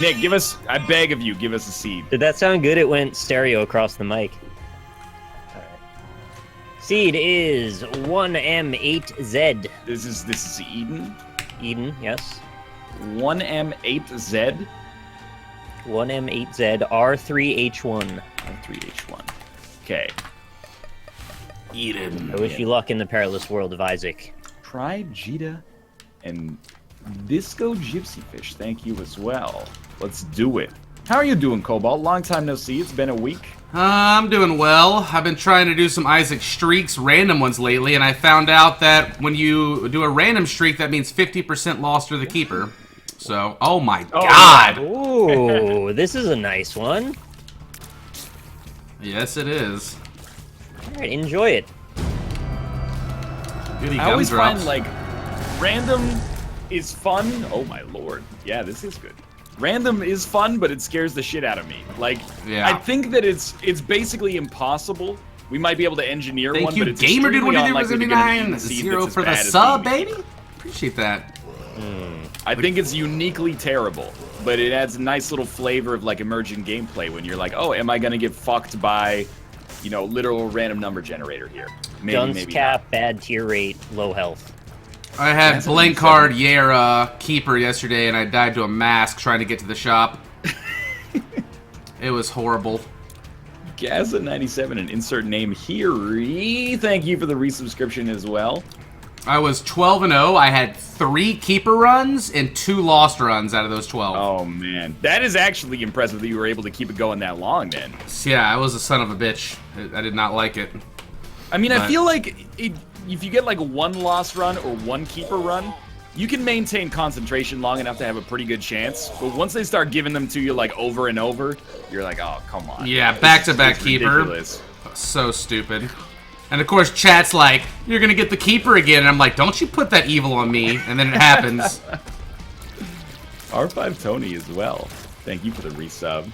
Nick, give us, I beg of you, give us a seed. Did that sound good? It went stereo across the mic. All right. Seed is 1M8Z. This is Eden. Eden, yes. 1M8Z. 1M8Z R3H1. R3H1. Okay. Eden. I wish you luck in the perilous world of Isaac. Try Jita and Disco Gypsy Fish. Thank you as well. Let's do it. How are you doing, Cobalt? Long time no see. It's been a week. I'm doing well. I've been trying to do some Isaac streaks, random ones lately, and I found out that when you do a random streak, that means 50% lost for the keeper. So, oh my god! Ooh, this is a nice one. Yes, it is. Alright, enjoy it. Goody I always gumdrops. find, like, random is fun. Oh my lord. Yeah, this is good. Random is fun, but it scares the shit out of me. Like, Yeah. I think that it's basically impossible. We might be able to engineer Thank one, you, but it's Gamer Dude. extremely What did you unlikely do? to get an 79 seed 0 that's for as the bad as sub, Eden. baby. Appreciate that. I think it's uniquely terrible, but it adds a nice little flavor of like emergent gameplay when you're like, oh, am I gonna get fucked by, you know, literal random number generator here? Maybe, Guns maybe cap, bad tier rate, low health. I had That's blank what card Yera Keeper yesterday, and I died to a mask trying to get to the shop. It was horrible. Gaza97 and insert name here. Thank you for the resubscription as well. I was 12-0. I had 3 keeper runs and 2 lost runs out of those 12. Oh man, that is actually impressive that you were able to keep it going that long. Then, So, yeah, I was a son of a bitch. I did not like it. I mean, I But- feel like if you get like one lost run or one keeper run, you can maintain concentration long enough to have a pretty good chance. But once they start giving them to you like over and over, you're like, oh come on. Yeah, This back-to-back is keeper. ridiculous. So stupid. And of course, chat's like, you're gonna get the keeper again. And I'm like, don't you put that evil on me. And then it happens. R5 Tony as well. Thank you for the resub.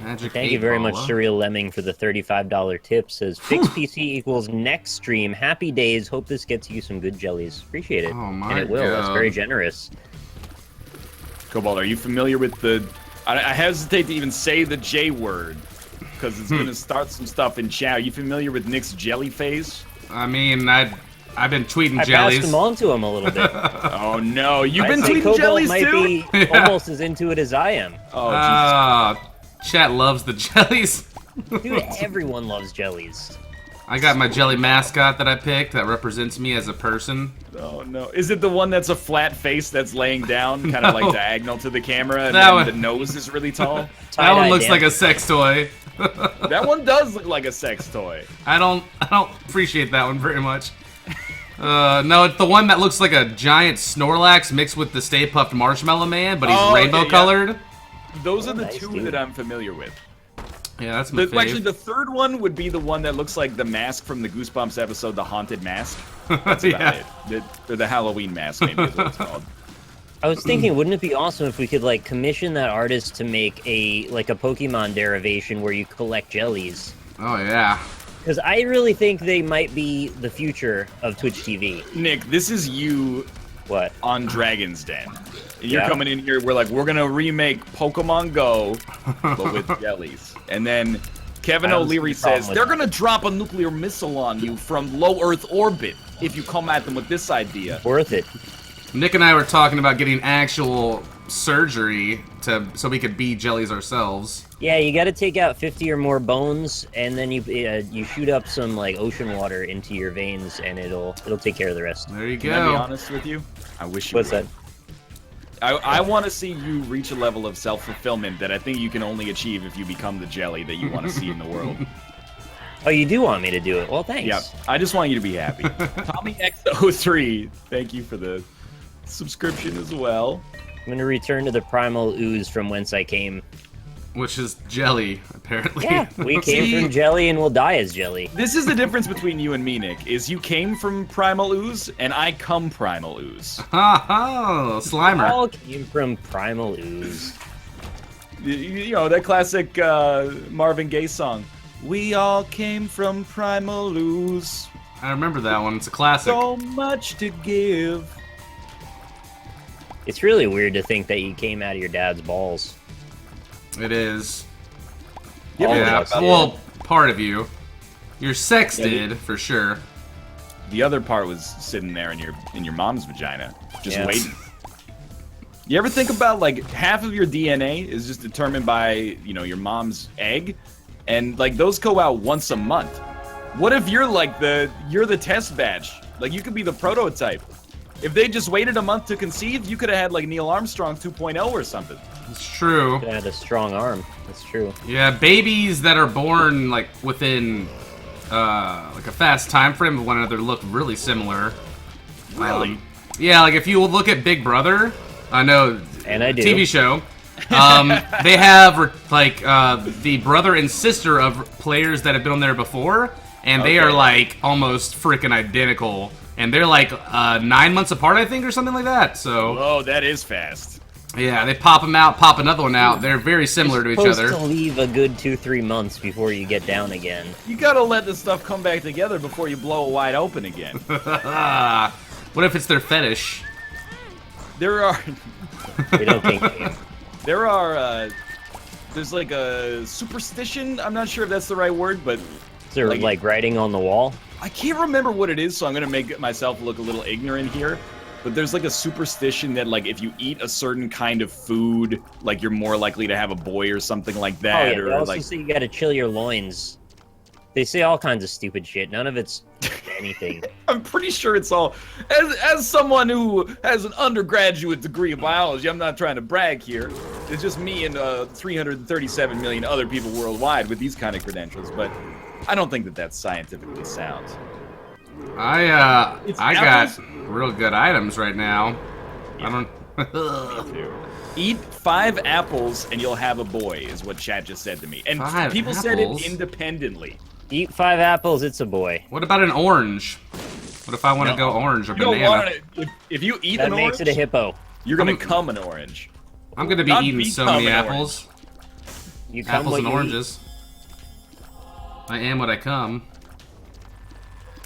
Magic Thank you very much, eight-baller. Surreal Lemming, for the $35 tip. Says, fix PC equals next stream. Happy days. Hope this gets you some good jellies. Appreciate it. Oh my And it will. That's God. very generous. Cobalt, are you familiar with the... I hesitate to even say the J word, because it's going to start some stuff in chat. Are you familiar with Nick's jelly phase? I mean, I've been tweeting I jellies. passed them on to him a little bit. Oh no, you've been I think tweeting Cobalt jellies might too? be almost as into it as I am. Oh, Chat loves the jellies. Dude, everyone loves jellies. I got my jelly mascot that I picked that represents me as a person. Jesus. Oh no. Is it the one that's a flat face that's laying down, kind of like diagonal to the camera, and That then one- the nose is really tall? That one Tie-dye looks like a dance. sex toy. That one does look like a sex toy. I don't appreciate that one very much. No, it's the one that looks like a giant Snorlax mixed with the Stay Puft Marshmallow Man, but he's Oh, rainbow okay, yeah. colored. Those are the nice, two dude. that I'm familiar with. Yeah, that's my fave. Actually, the third one would be the one that looks like the mask from the Goosebumps episode, The Haunted Mask. That's about it. Or the Halloween mask, maybe is what it's called. I was thinking, wouldn't it be awesome if we could like commission that artist to make a Pokemon derivation where you collect jellies? Oh yeah. Because I really think they might be the future of Twitch TV. Nick, this is you What? on Dragon's Den. And you're Yeah. coming in here, we're gonna remake Pokemon Go, but with jellies. And then Kevin I don't see O'Leary the problem says, with they're that. gonna drop a nuclear missile on you from low Earth orbit if you come at them with this idea. Worth it. Nick and I were talking about getting actual surgery so we could be jellies ourselves. Yeah, you got to take out 50 or more bones, and then you shoot up some like ocean water into your veins, and it'll take care of the rest. There you Can I be go. honest with you? I wish you What's would. that? I want to see you reach a level of self-fulfillment that I think you can only achieve if you become the jelly that you want to see in the world. Oh, you do want me to do it? Well, thanks. Yeah, I just want you to be happy. Tommy X03, thank you for the subscription as well. I'm gonna return to the Primal Ooze from whence I came. Which is jelly, apparently. Yeah, we came See- from jelly and we'll die as jelly. This is the difference between you and me, Nick, is you came from Primal Ooze, and I come Primal Ooze. Ha ha! Slimer. All came from Primal Ooze. You know, that classic Marvin Gaye song. We all came from Primal Ooze. I remember that one. It's a classic. So much to give. It's really weird to think that you came out of your dad's balls. It is. Yeah, well, part of you. Your sex did, for sure. The other part was sitting there in your mom's vagina, just waiting. You ever think about, like, half of your DNA is just determined by, you know, your mom's egg, and like those go out once a month. What if you're like you're the test batch? Like, you could be the prototype. If they just waited a month to conceive, you could have had like Neil Armstrong 2.0 or something. It's true. Could have had a strong arm. That's true. Yeah, babies that are born like within like a fast time frame of one another look really similar. Really? Yeah, like if you look at Big Brother, I know, and I do. TV show. They have like the brother and sister of players that have been on there before, and they are like almost freaking identical. And they're like 9 months apart, I think, or something like that. So. Whoa, that is fast. Yeah, they pop them out, pop another one out. They're very similar to each other. You're supposed to leave a good 2-3 months before you get down again. You gotta let the stuff come back together before you blow it wide open again. What if it's their fetish? There are. We don't think. There are. There's like a superstition. I'm not sure if that's the right word, but. Is there like writing on the wall? I can't remember what it is, so I'm gonna make myself look a little ignorant here. But there's like a superstition that like if you eat a certain kind of food, like you're more likely to have a boy or something like that. Oh, yeah, they or also like say you gotta chill your loins. They say all kinds of stupid shit. None of it's anything. I'm pretty sure it's all. As someone who has an undergraduate degree of biology, I'm not trying to brag here. It's just me and 337 million other people worldwide with these kind of credentials, but I don't think that that's scientifically sound. I got real good items right now. Yeah. I don't. Eat 5 apples and you'll have a boy, is what chat just said to me. And 5 people apples? said it independently. Eat 5 apples, it's a boy. What about an orange? What if I want to go orange or You don't banana? want it. If you eat That an makes orange, it a hippo. you're gonna come an orange. I'm gonna be Not eating so become many an apples. You come Apples what and you oranges. I am what I come.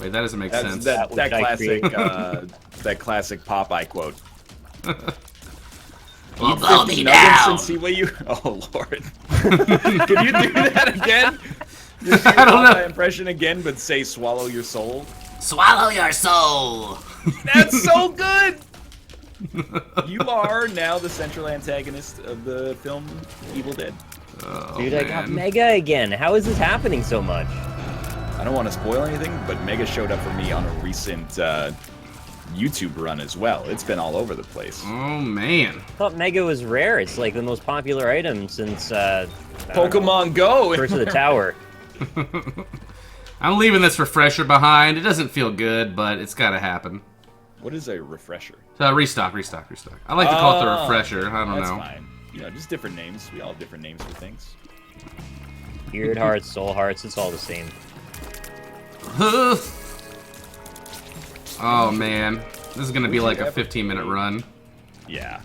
Wait, that doesn't make sense. That which I classic, create. that classic Popeye quote. Well, Eat blow 50 me nuggets down. and see what you. Oh Lord! Can you do that again? Just do I don't your know. impression again, but say "swallow your soul." Swallow your soul. That's so good. You are now the central antagonist of the film Evil Dead. Oh, Dude, I got man. Mega again. How is this happening so much? I don't want to spoil anything, but Mega showed up for me on a recent YouTube run as well. It's been all over the place. Oh man. I thought Mega was rare. It's like the most popular item since Pokemon Go. Curse of the Tower. I'm leaving this refresher behind. It doesn't feel good, but it's gotta happen. What is a refresher? Restock. I like to call it the Oh, refresher. I don't That's know. fine. You know, just different names. We all have different names for things. Beard Hearts, Soul Hearts, it's all the same. Oh man, this is gonna be like a 15-minute run. Yeah.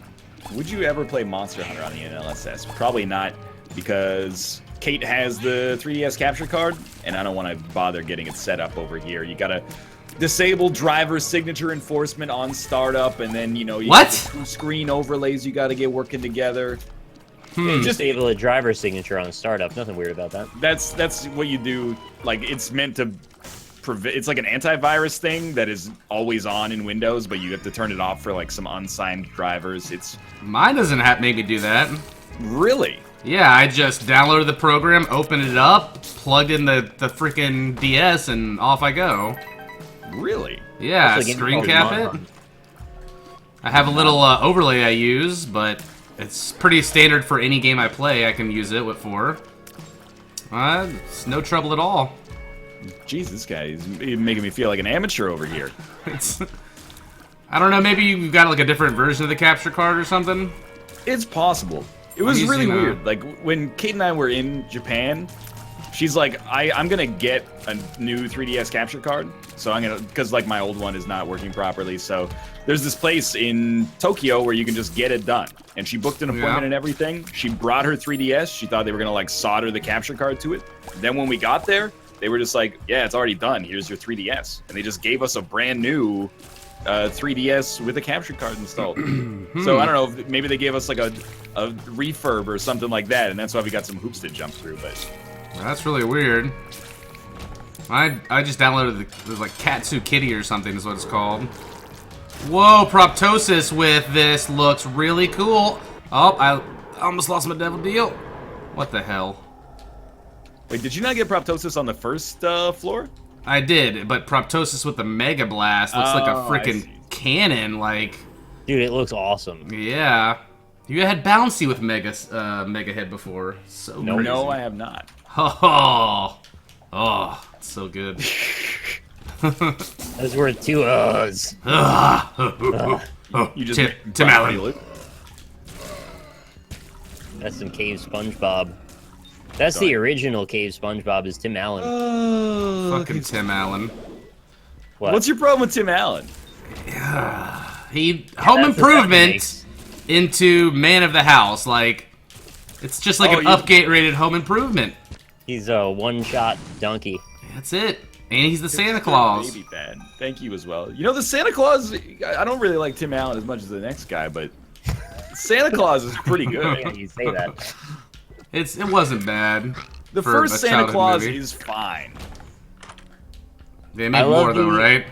Would you ever play Monster Hunter on the NLSS? Probably not, because Kate has the 3DS capture card, and I don't want to bother getting it set up over here. You gotta disable driver signature enforcement on startup, and then, you know, you What? got the screen overlays you gotta get working together. Just disable a driver signature on startup. Nothing weird about that. That's what you do. Like, it's meant to it's like an antivirus thing that is always on in Windows, but you have to turn it off for like some unsigned drivers. It's Mine doesn't make me do that. really. Yeah, I just downloaded the program, opened it up, plugged in the freaking DS, and off I go. Really? Yeah, That's like screen in cap Pokemon. it. I have a little overlay I use, but it's pretty standard for any game I play. I can use it for. It's no trouble at all. Jeez, this guy is making me feel like an amateur over here. It's, I don't know, maybe you've got like a different version of the capture card or something? It's possible. It was Easy really now. weird. Like, when Kate and I were in Japan, she's like, I'm gonna get a new 3DS capture card. So I'm gonna, because like my old one is not working properly. So there's this place in Tokyo where you can just get it done. And she booked an appointment and everything. She brought her 3DS. She thought they were gonna like solder the capture card to it. Then when we got there, they were just like, yeah, it's already done. Here's your 3DS. And they just gave us a brand new 3DS with a capture card installed. So I don't know, maybe they gave us like a refurb or something like that, and that's why we got some hoops to jump through. But That's really weird. I just downloaded the like Katsu Kitty or something is what it's called. Whoa, Proptosis with this looks really cool. Oh, I almost lost my devil deal. What the hell? wait, did you not get Proptosis on the first floor? I did, but Proptosis with the Mega Blast looks like a Oh, I freaking see. cannon. Like, Dude, it looks awesome. yeah. You had Bouncy with Mega Head before. So crazy. No, I have not. Oh, it's so good. That's worth 2 O's. You just Tim Allen. That's some Cave SpongeBob. That's the original Cave SpongeBob is Tim Allen. Fucking Tim Allen. What? What's your problem with Tim Allen? He Home that's the sound he Improvement makes. into Man of the House. Like, it's just like Oh, an you- upgrade-rated Home Improvement. He's a one-shot donkey. That's it. And he's the Santa Claus. Baby fan. Thank you as well. You know, the Santa Claus, I don't really like Tim Allen as much as the next guy, but Santa Claus is pretty good. Yeah, you say that. It wasn't bad. The for first a Santa childhood Claus movie. is fine. They I make love more though, the- right?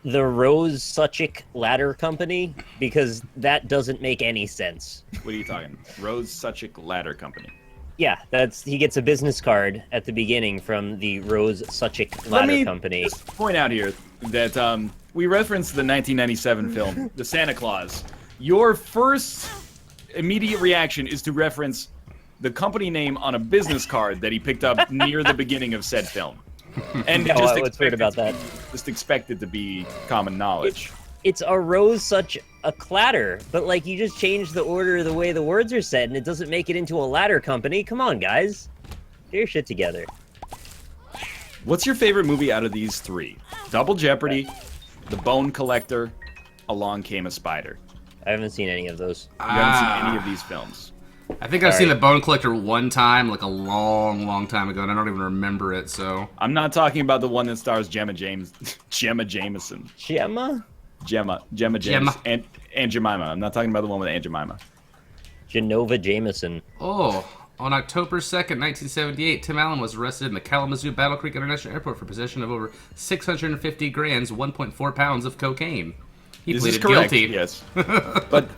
The Rose Suchik Ladder Company, because that doesn't make any sense. What are you talking? Rose Suchik Ladder Company. Yeah, he gets a business card at the beginning from the Rose Suchik Let Ladder me Company. just point out here that we referenced the 1997 film, The Santa Claus. Your first immediate reaction is to reference the company name on a business card that he picked up near the beginning of said film. And Yeah, just what's weird about that? Just expect it to be common knowledge. It's a Rose Such a Clatter, but like you just change the order of the way the words are said, and it doesn't make it into a ladder company. Come on, guys, get your shit together. What's your favorite movie out of these three? Double Jeopardy, The Bone Collector, Along Came a Spider. I haven't seen any of those. You haven't seen any of these films. I think I've seen The Bone Collector one time, like a long time ago, and I don't even remember it, so... I'm not talking about the one that stars Gemma Jameson. Gemma? Gemma Jameson. And Jemima. I'm not talking about the one with Aunt Jemima. Genova Jameson. Oh, on October 2nd, 1978, Tim Allen was arrested in the Kalamazoo Battle Creek International Airport for possession of over 650 grams, 1.4 pounds of cocaine. He This is pleaded correct, guilty. yes. But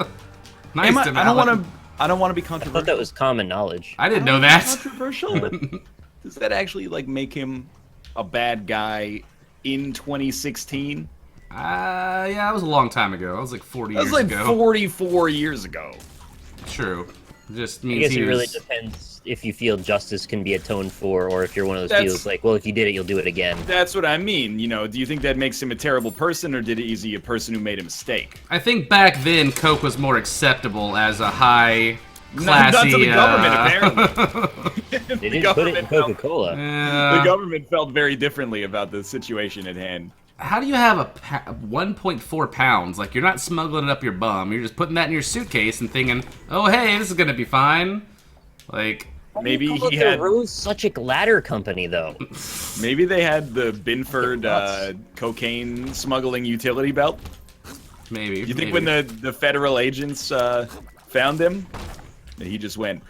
Nice, Tim I don't Allen. want to. I don't want to be I controversial. thought that was common knowledge. I didn't know that. Controversial, but does that actually like make him a bad guy in 2016? Yeah, that was a long time ago. That was like 40 That years was like ago. 44 years ago. True. Just I means guess he it really was... depends if you feel justice can be atoned for, or if you're one of those That's- people that's like, well, if you did it, you'll do it again. That's what I mean. You know, do you think that makes him a terrible person, or is he a person who made a mistake? I think back then, Coke was more acceptable as a high, Not classy... to the government, apparently. They didn't put it in Coca-Cola. The government felt very differently about the situation at hand. How do you have a 1.4 pounds? Like, you're not smuggling it up your bum. You're just putting that in your suitcase and thinking, oh, hey, this is going to be fine. Like... Maybe How about he the had. Rose Suchik Ladder Company, though. Maybe they had the Binford cocaine smuggling utility belt. Maybe. You think when the federal agents found him, that he just went,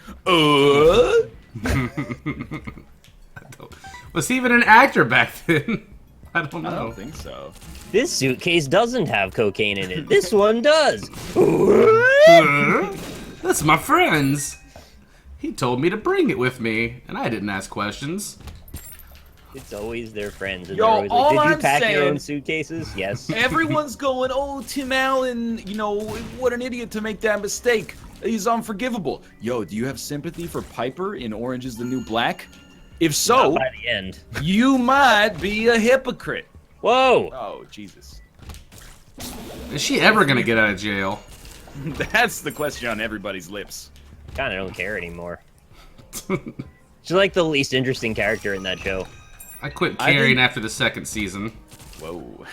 Was he even an actor back then? I don't know. I don't think so. This suitcase doesn't have cocaine in it. This one does. That's my friend's. He told me to bring it with me, and I didn't ask questions. It's always their friends. And Yo, they're always like, all did you I'm pack your own saying- suitcases? Yes. Everyone's going, oh, Tim Allen, you know, what an idiot to make that mistake. He's unforgivable. Yo, do you have sympathy for Piper in Orange is the New Black? If so, Not by the end. you might be a hypocrite. Whoa! Oh, Jesus. Is she ever gonna get out of jail? That's the question on everybody's lips. Kind of don't care anymore. She's like the least interesting character in that show. I quit I caring think- after the second season. Whoa.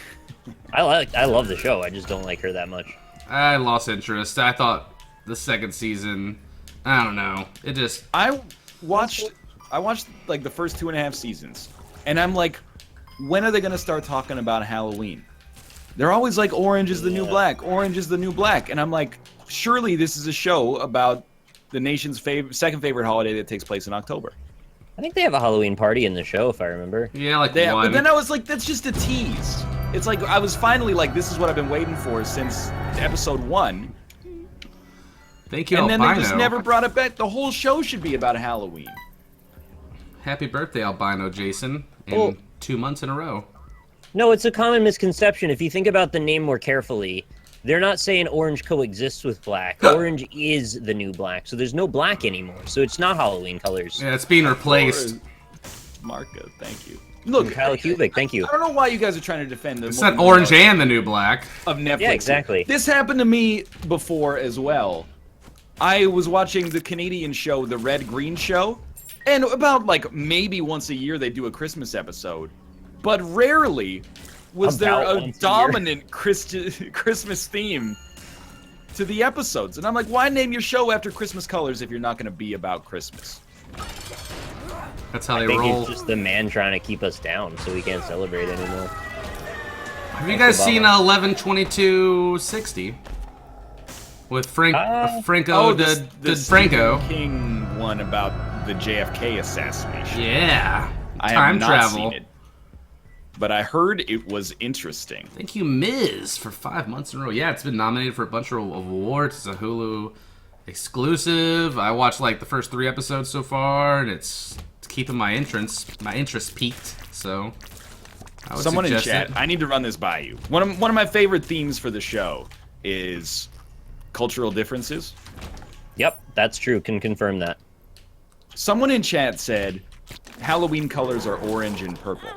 I love the show. I just don't like her that much. I lost interest. I thought the second season, I don't know. It just... I watched like the first 2.5 seasons, and I'm like, when are they gonna start talking about Halloween? they're always like, orange is the new black, orange is the new black. And I'm like, surely this is a show about the nation's second favorite holiday that takes place in October. I think they have a Halloween party in the show, if I remember. Yeah, like But one. then I was like, that's just a tease. It's like, I was finally like, this is what I've been waiting for since episode 1. Thank you, And then Albino. they just never brought it back. The whole show should be about Halloween. Happy birthday, Albino Jason, in 2 months in a row. No, it's a common misconception. If you think about the name more carefully, they're not saying orange coexists with black. Orange is the new black, so there's no black anymore. So it's not Halloween colors. Yeah, it's being replaced. Marco, thank you. Look, Kyle Kubik, thank you. I don't know why you guys are trying to defend It's the not orange and the new black. of Netflix. Yeah, exactly. This happened to me before as well. I was watching the Canadian show, The Red Green Show, and about like maybe once a year they do a Christmas episode, but rarely was there a dominant Christmas theme to the episodes. And I'm like, why name your show after Christmas colors if you're not going to be about Christmas? That's how they I think roll. it's just the man trying to keep us down so we can't celebrate anymore. Have you guys seen 11/22/60 with Franco the Franco? Stephen King one about the JFK assassination. Yeah, I time have not travel. seen it, but I heard it was interesting. Thank you, Miz, for 5 months in a row. Yeah, it's been nominated for a bunch of awards. It's a Hulu exclusive. I watched like the first 3 episodes so far, and it's keeping my interest peaked. So, I would Someone in suggest chat, it. I need to run this by you. One of my favorite themes for the show is cultural differences. Yep, that's true. Can confirm that. Someone in chat said Halloween colors are orange and purple.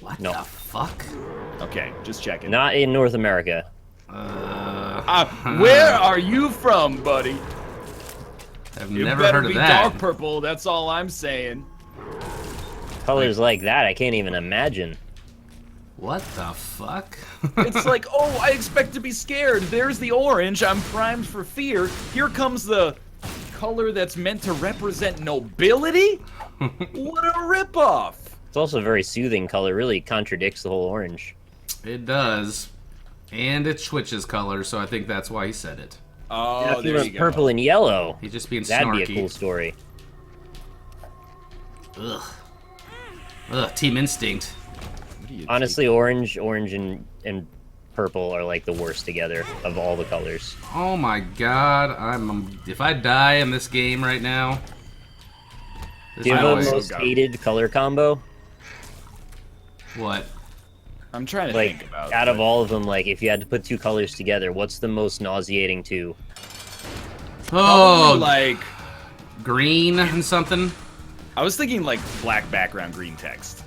What No. the fuck? Okay, just checking. Not in North America. Where are you from, buddy? I've It never better heard of be that. dark purple. That's all I'm saying. Colors like that, I can't even imagine. What the fuck? It's like, oh, I expect to be scared. There's the orange. I'm primed for fear. Here comes the color that's meant to represent nobility? What a ripoff. It's also a very soothing color. Really contradicts the whole orange. It does. And it switches colors, so I think that's why he said it. Oh, Now, if there you you were go. purple and yellow, He's just being that'd snarky. be a cool story. Ugh. Ugh, Team Instinct. What do you Honestly, orange, and purple are like the worst together of all the colors. Oh my god, if I die in this game right now... Do you I know always- the most hated color combo? What? I'm trying to Like, think about out of it. all of them, like, if you had to put 2 colors together, what's the most nauseating 2? Oh, like, green and something? I was thinking like black background, green text.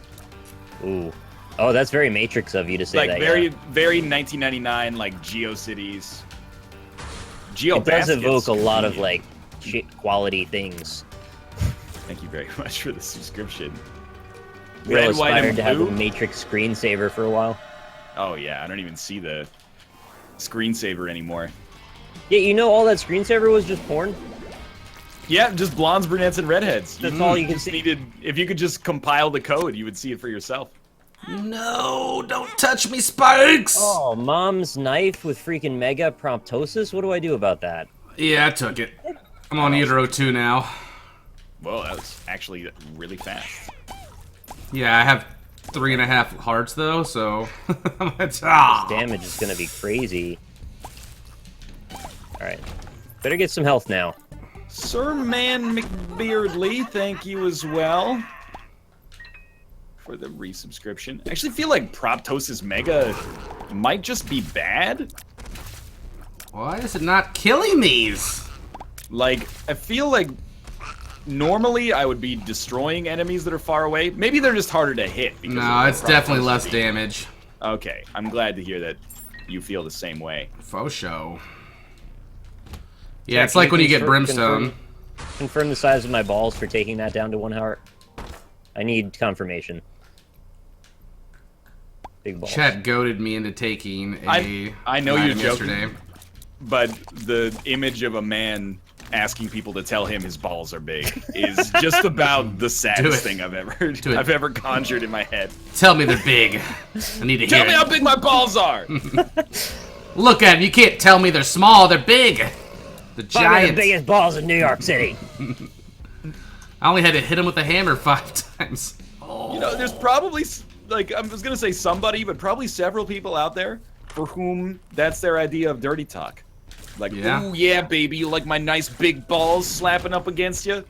Ooh. Oh, that's very Matrix of you to say Like that, very, yeah. very 1999, like GeoCities. Geo It does Baskets. evoke a lot of, like, shit quality things. Thank you very much for the subscription. Real Red, white, aspired and to have a blue? Matrix screensaver for a while. Oh yeah, I don't even see the screensaver anymore. Yeah, you know all that screensaver was just porn? Yeah, just blondes, brunettes, and redheads. That's all you can just see. needed. If you could just compile the code, you would see it for yourself. No, don't touch me, Spikes! Oh, mom's knife with freaking mega proptosis? What do I do about that? Yeah, I took it. I'm on Utero 2 now. Well, that was actually really fast. Yeah, I have 3.5 hearts though, so... Damage is gonna be crazy. Alright. Better get some health now. Sir Man McBeardley, thank you as well for the resubscription. I actually feel like Proptosis Mega might just be bad. Why is it not killing these? Like, I feel like normally I would be destroying enemies that are far away. Maybe they're just harder to hit. Because No, of it's the definitely Proptosis less being- damage. Okay, I'm glad to hear that you feel the same way. Faux show. Yeah, Jack, it's like can when you get confirm- brimstone. Confirm the size of my balls for taking that down to 1 heart. I need confirmation. Big balls. Chat goaded me into taking a I know an you're item joking. yesterday. But the image of a man asking people to tell him his balls are big is just about the saddest thing I've ever conjured in my head. Tell me they're big. I need to hear Tell me how big my balls are. Look at them. You can't tell me they're small. They're big. The Probably giant. the biggest balls in New York City. I only had to hit him with the hammer 5 times. Oh. You know, there's probably, like, I was gonna say somebody, but probably several people out there for whom that's their idea of dirty talk. Like, ooh, yeah, baby, you like my nice big balls slapping up against you?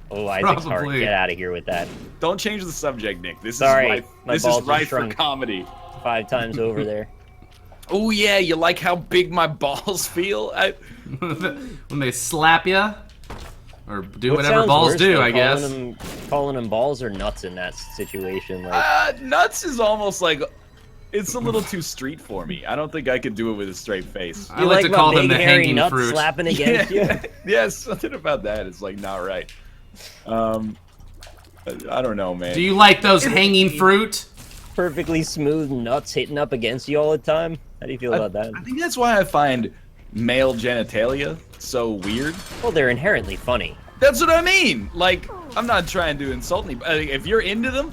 Oh, Isaac's hard. Get out of here with that. Don't change the subject, Nick. This Sorry, is right for comedy. 5 times over there. Oh, yeah, you like how big my balls feel? When they slap you? Or do whatever balls do, I guess. Calling them balls or nuts in that situation? Like... nuts is almost like... It's a little too street for me. I don't think I could do it with a straight face. I like to call them the hanging fruit. Slapping against you? Yeah, something about that is like not right. I don't know, man. Do you like those hanging fruit? Perfectly smooth nuts hitting up against you all the time. How do you feel about that? I think that's why I find male genitalia so weird. Well, they're inherently funny. That's what I mean. Like, I'm not trying to insult anybody. If you're into them,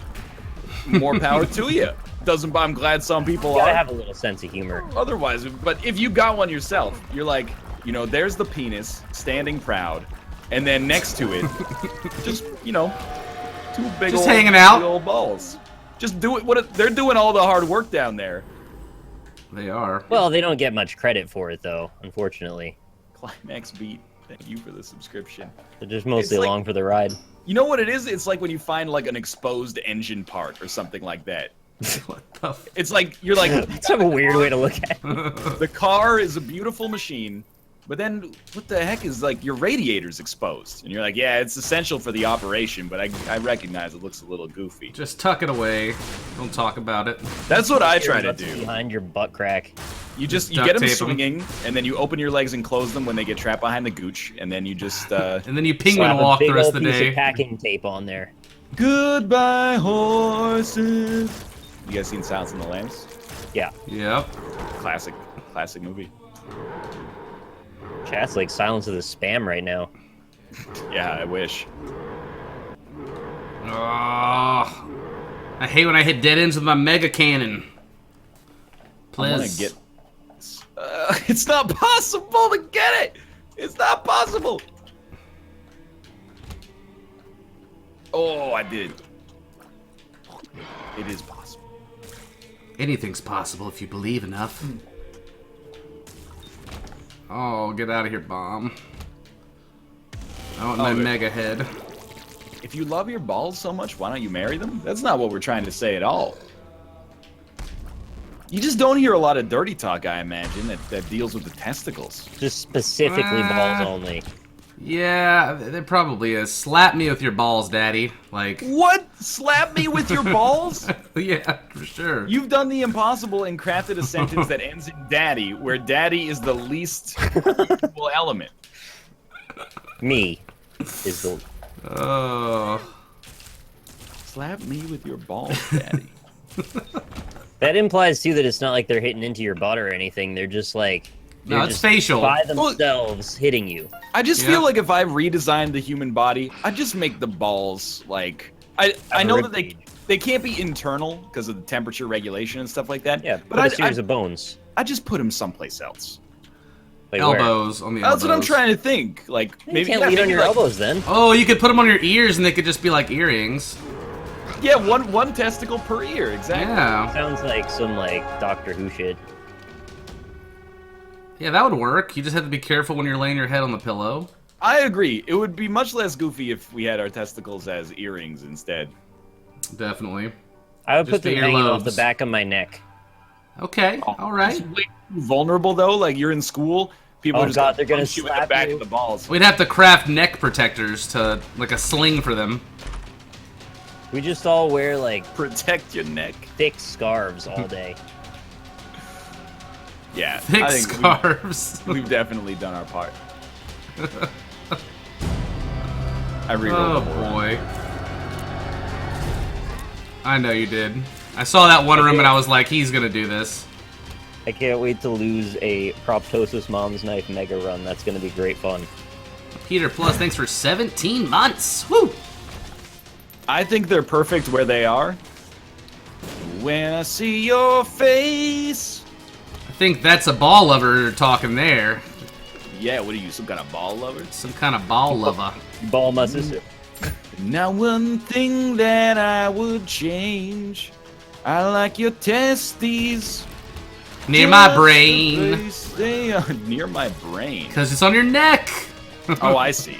more power to you. I'm glad some people gotta are. have a little sense of humor. Otherwise, but if you got one yourself, you're like, you know, there's the penis standing proud, and then next to it, just, you know, two big just old, hanging out. big old balls. Just do it. They're doing all the hard work down there. They are. Well, they don't get much credit for it, though, unfortunately. Climax Beat, thank you for the subscription. They're just mostly like, along for the ride. You know what it is? It's like when you find like an exposed engine part or something like that. What the f It's like, you're like... That's a weird way to look at it. The car is a beautiful machine, but then what the heck is, like, your radiator's exposed? And you're like, yeah, it's essential for the operation, but I recognize it looks a little goofy. Just tuck it away. Don't talk about it. That's what I try to do. Behind your butt crack. You get them swinging, and then you open your legs and close them when they get trapped behind the gooch, and then you just... and then you penguin walk the rest of the day. Of packing tape on there. Goodbye, horses. You guys seen Silence of the Lambs? Yeah. Yep. Classic movie. Chat's like Silence of the Spam right now. Yeah, I wish. Oh, I hate when I hit dead ends with my mega cannon. I want to get... it's not possible to get it! It's not possible! Oh, I did. It is possible. Anything's possible if you believe enough. Oh, get out of here, bomb. I want my mega head. If you love your balls so much, why don't you marry them? That's not what we're trying to say at all. You just don't hear a lot of dirty talk, I imagine, that deals with the testicles. Just specifically balls only. Yeah, there probably is. Slap me with your balls, daddy. Like... What? Slap me with your balls? Yeah, for sure. You've done the impossible and crafted a sentence that ends in daddy, where daddy is the least equal element. Me is the... Oh. Slap me with your balls, daddy. That implies, too, that it's not like they're hitting into your butt or anything. They're just like... No, it's facial. By themselves hitting you. I just feel like if I redesigned the human body, I'd just make the balls, like... I know that they can't be internal because of the temperature regulation and stuff like that. Yeah, but a series of bones. I just put them someplace else. Like elbows on the elbows. That's what I'm trying to think. Like maybe you can't lean on your elbows then. Oh, you could put them on your ears and they could just be like earrings. Yeah, one testicle per ear, exactly. Yeah. Sounds like some like Doctor Who shit. Yeah, that would work. You just have to be careful when you're laying your head on the pillow. I agree. It would be much less goofy if we had our testicles as earrings instead. Definitely. I would put them hanging off the back of my neck. Okay, all right. Way too vulnerable though. Like you're in school, people are just they're gonna punch you in the back of the balls. We'd have to craft neck protectors to like a sling for them. We just all wear like protect your neck, thick scarves all day. Yeah, thick I think scarves. We've definitely done our part. I rewrote the boy. I know you did. I saw that one room and I was like, he's gonna do this. I can't wait to lose a Proptosis Mom's Knife Mega Run. That's going to be great fun. Peter Plus, thanks for 17 months. Woo! I think they're perfect where they are. When I see your face. I think that's a ball lover talking there. Yeah, what are you, some kind of ball lover? Some kind of ball lover. Ball my sister. Now one thing that I would change. I like your testes. Near my Just brain. the place they are. Near my brain. Because it's on your neck. Oh, I see.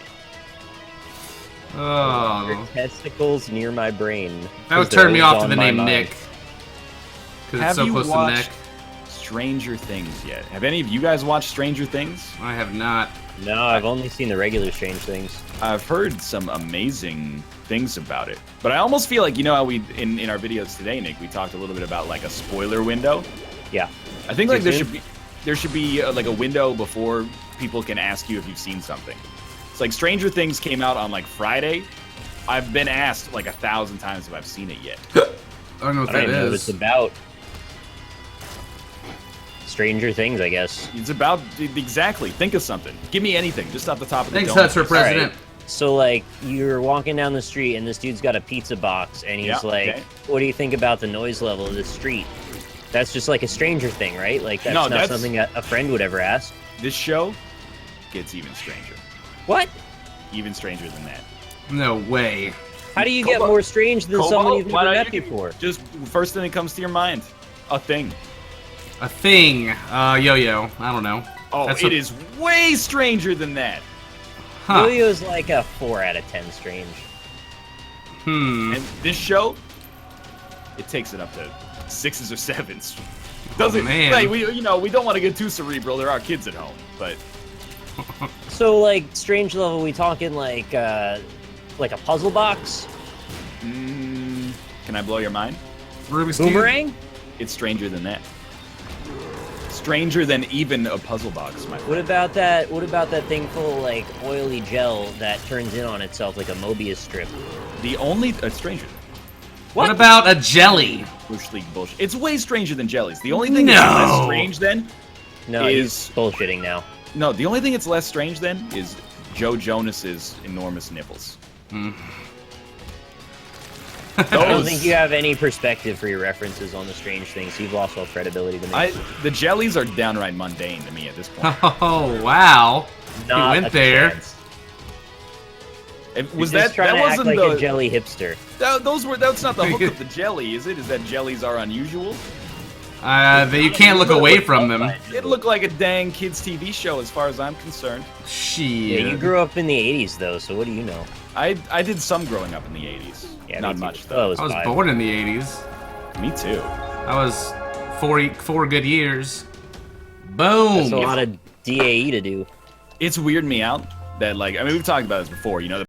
Your Oh. testicles near my brain. That would 'Cause they're turn me always off to on the my name mind. Nick. Because it's Have so you close to the watched neck. Stranger Things yet? Have any of you guys watched Stranger Things? I have not. No, I've only seen the regular Strange Things. I've heard some amazing things about it. But I almost feel like, you know how we, in our videos today, Nick, we talked a little bit about like a spoiler window. Yeah. I think like Too there soon? should be like a window before people can ask you if you've seen something. It's like Stranger Things came out on like Friday. I've been asked like 1,000 times if I've seen it yet. I don't know what I that don't even know what it's is. about. Stranger Things, I guess. It's about exactly. Think of something. Give me anything, just off the top of the Thanks, dome. Huts, for president. So, like, you're walking down the street and this dude's got a pizza box and he's Yeah, like, okay. what do you think about the noise level of the street? That's just like a Stranger Thing, right? Like, that's No, not that's- something a friend would ever ask. This show gets even stranger. What? Even stranger than that. No way. How do you get Cobalt- more strange than someone Cobalt, you've why never don't met you- before? Just first thing that comes to your mind. A thing. A thing. Yo-yo. I don't know. Oh, That's it what- is way stranger than that. Huh. Yo-Yo's like a 4 out of 10 strange. Hmm. And this show, it takes it up to 6s or 7s. Doesn't man. like we we don't want to get too cerebral. There are kids at home, but So, like, strange level, we talking like a puzzle box? can I blow your mind? Rubik's Cube. Boomerang? It's stranger than that. Stranger than even a puzzle box, my friend. What about that thing full of, like, oily gel that turns in on itself like a Mobius strip? The only stranger. What about a jelly? Bush League bullshit. It's way stranger than jellies. The only thing No. that's less strange then No, is he's bullshitting now. no. The only thing that's less strange then is Joe Jonas's enormous nipples. I don't think you have any perspective for your references on the strange things. You've lost all credibility to me. The jellies are downright mundane to me at this point. Oh, wow. Not went a there. chance. Was You're just that trying to act wasn't like the a jelly hipster? that's not the hook of the jelly, is it? Is that jellies are unusual? You can't look away from them. It looked like a dang kids TV show as far as I'm concerned. Yeah, Shit. you grew up in the 80s, though, so what do you know? I did some growing up in the 80s. Yeah, Not me too. much Well, I though. was I was 5. born in the 80s. Me too. I was 4 good years. Boom. That's a lot of DAE to do. It's weirded me out that like we've talked about this before. You know, the